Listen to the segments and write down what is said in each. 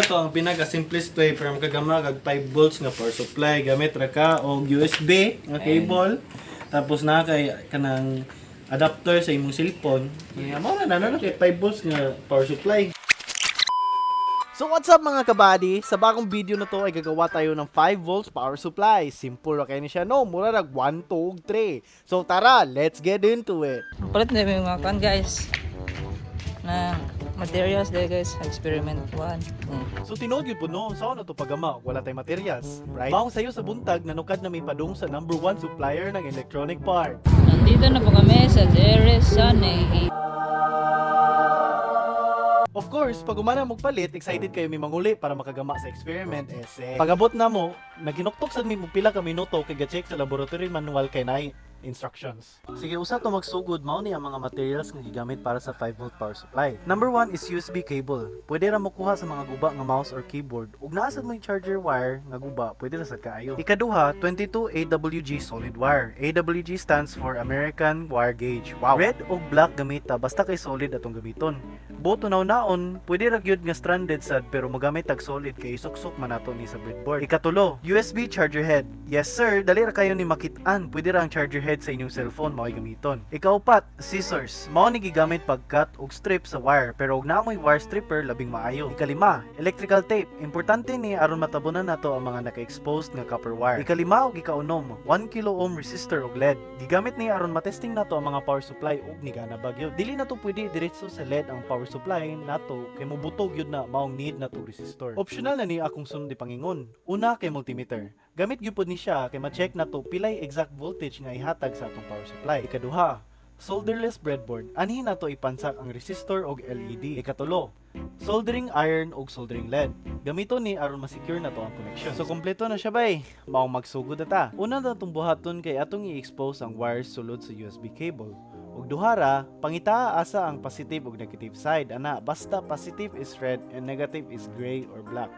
Ito ang pinaka-simplest way para makagama kag 5 volts nga power supply gamit ra ka og USB nga cable. Tapos na kay kanang adapter sa imong cellphone. Kaya mo na kay 5 volts nga power supply. So what's up mga kabady? Sa bagong video na to ay gagawa tayo ng 5 volts power supply. Simple ra kay ni siya no, mura rag 1, 2, 3. So tara, let's get into it. Palit na yung mga kan guys na materials there guys, experiment 1. So tinood yun po no, saan na to pagama? Wala tayong materials, right? Maong sayo sa buntag, nanukad na may padung sa number 1 supplier ng electronic part. Nandito na po kami sa Deres Sunny. Of course, pag umana magpalit, excited kayo may manguli para makagama sa experiment essay. Pag-abot na mo, naginuktok sa mo pila ka minuto kay ga-check sa laboratory manual kay nay instructions. Sige, usa to magsugod mao ni ang mga materials nga gigamit para sa 5 volt power supply. Number 1 is USB cable. Pwede ra mo kuha sa mga guba nga mouse or keyboard ug naasad mo yung charger wire nga guba, pwede ra sa kaayo. Ikaduha, 22 AWG solid wire. AWG stands for American Wire Gauge. Wow. Red ug black gamita basta kay solid atong gamiton. Boto naon, pwede ra gyud nga stranded sad pero magamit tag solid kay suksok man nato ni sa breadboard. Ikatulo, USB charger head. Yes sir, dali ra kayo ni makit-an. Pwede ra ang charger head sa inyong cellphone mao gamiton. Ikaupat, scissors. Mao ni gigamit pag cut og strip sa wire pero og naamoy wire stripper labing maayo. Ikalima, electrical tape. Importante ni aron matabunan nato ang mga naka-exposed nga copper wire. Ikalima og ikaunom, 1 kilo ohm resistor og LED. Gigamit ni aron matesting nato ang mga power supply og ni gana bagyo. Dili na to pwede diretso sa LED ang power supply nato kay mobutog yun na maong need na to resistor. Optional na ni akong sunod pangingon. Una kay multimeter. Gamit gyud pod ni siya kay ma-check na to pilay exact voltage nga ihatag sa atong power supply. Ikaduha, solderless breadboard. Anhin nato ipansak ang resistor og LED. Ikatulo, soldering iron og soldering lead. Gamiton ni aron ma-secure na to ang connection. So kompleto na siya bay. Maong magsugod na ta. Una na itong buhaton kay atong i-expose ang wires sulod sa USB cable. Ug duhara, pangitaa asa ang positive ug negative side. Ana, basta positive is red and negative is gray or black.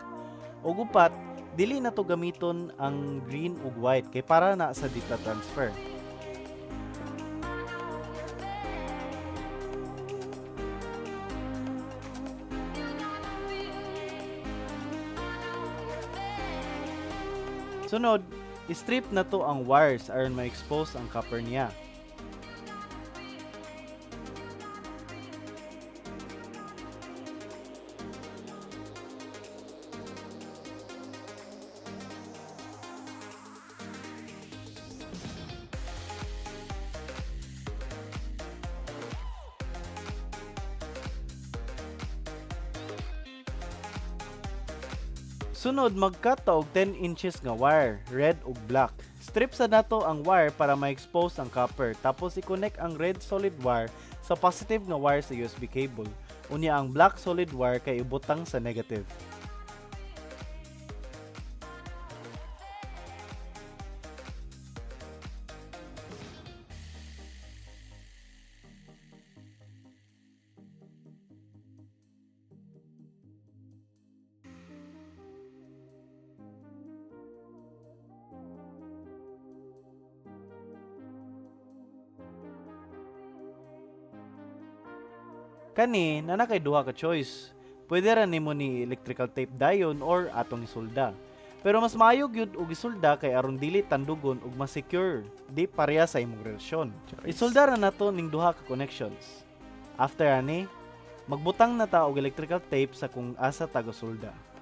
Ug upat, dili na to gamiton ang green ug white kay para na sa data transfer. Sunod, strip na to ang wires aron ma-expose ang copper niya. Sunod, mag-cut ta og 10 inches nga wire, red ug black. Strip sa nato ang wire para ma-expose ang copper, tapos i-connect ang red solid wire sa positive nga wire sa USB cable. Unya ang black solid wire kay ibutang sa negative. Kani, na kay duha ka choice. Pwede ra nimo ni electrical tape dayon or atong isulda. Pero mas maayo gyud og isulda kay aron dili tandugon ug mas secure, di pareha sa imong relasyon. Isulda ra nato ning duha ka connections. After ani, magbutang na ta og electrical tape sa kung asa taga-sulda.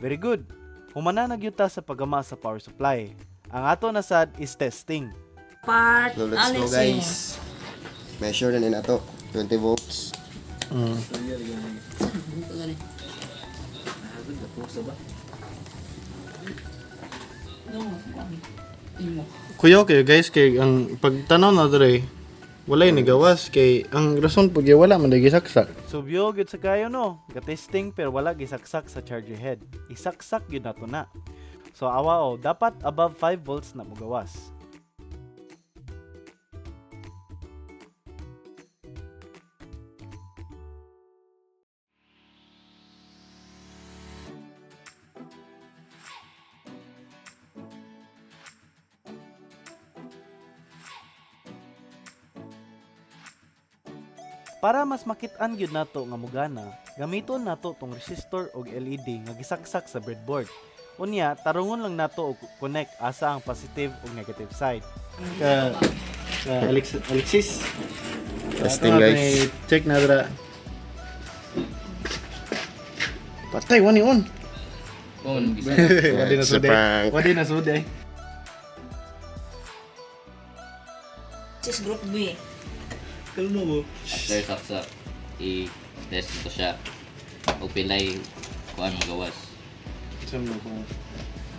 Very good. Humana nagyuta sa paggama sa power supply. Ang ato na sad is testing. Part So let's go guys. Measure na nato 20 volts. Kuya kayo guys kay ang pagtanaw na dre walay ni gawas kay ang rason pud gyud wala man saksak. Subyo gyud sa kayo no. Ga-testing pero wala gisaksak sa charger head. Isaksak gyud nato na. So awa dapat above 5 volts na mogawas. Para mas makit-an gyud nato nga mugana, gamiton nato tong resistor og LED nga gisaksak sa breadboard. Unya, tarungon lang nato og connect asa ang positive ug negative side. Ka Alexis. Testing guys. Check na dra. Patay wani on. Wadi na It's a sude. prank. Wadi na sude. This is group B. Kalmo mo. After saksak, i-test ko siya. O pilay kuan magawas. Sam mo ko.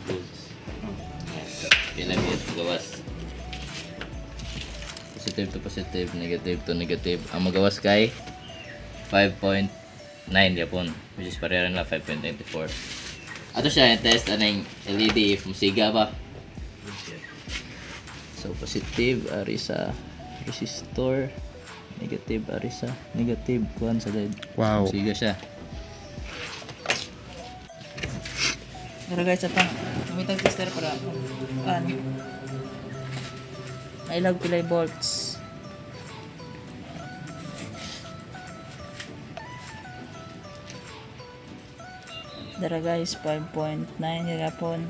Rules. Pilay magawas. Positive to positive, negative to negative. Ang magawas kay 5.9 yapon, which is pareha na 5.94. Ato siya yung test anong LED if musiga ba. So positive ari sa resistor, negative ari sa negative kuan sa LED. Wow. Musiga siya. Pero guys, atang umitag tester para ilag pilay volts. Dara guys, 5.9 gapon.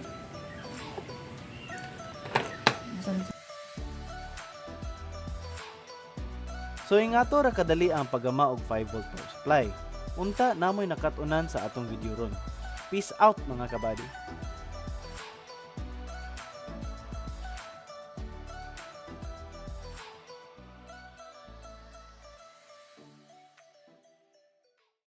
So ingato ra kadali ang paggama og 5 volt power supply. Unta namoy nakatunan sa atong video ron. Peace out mga kabady.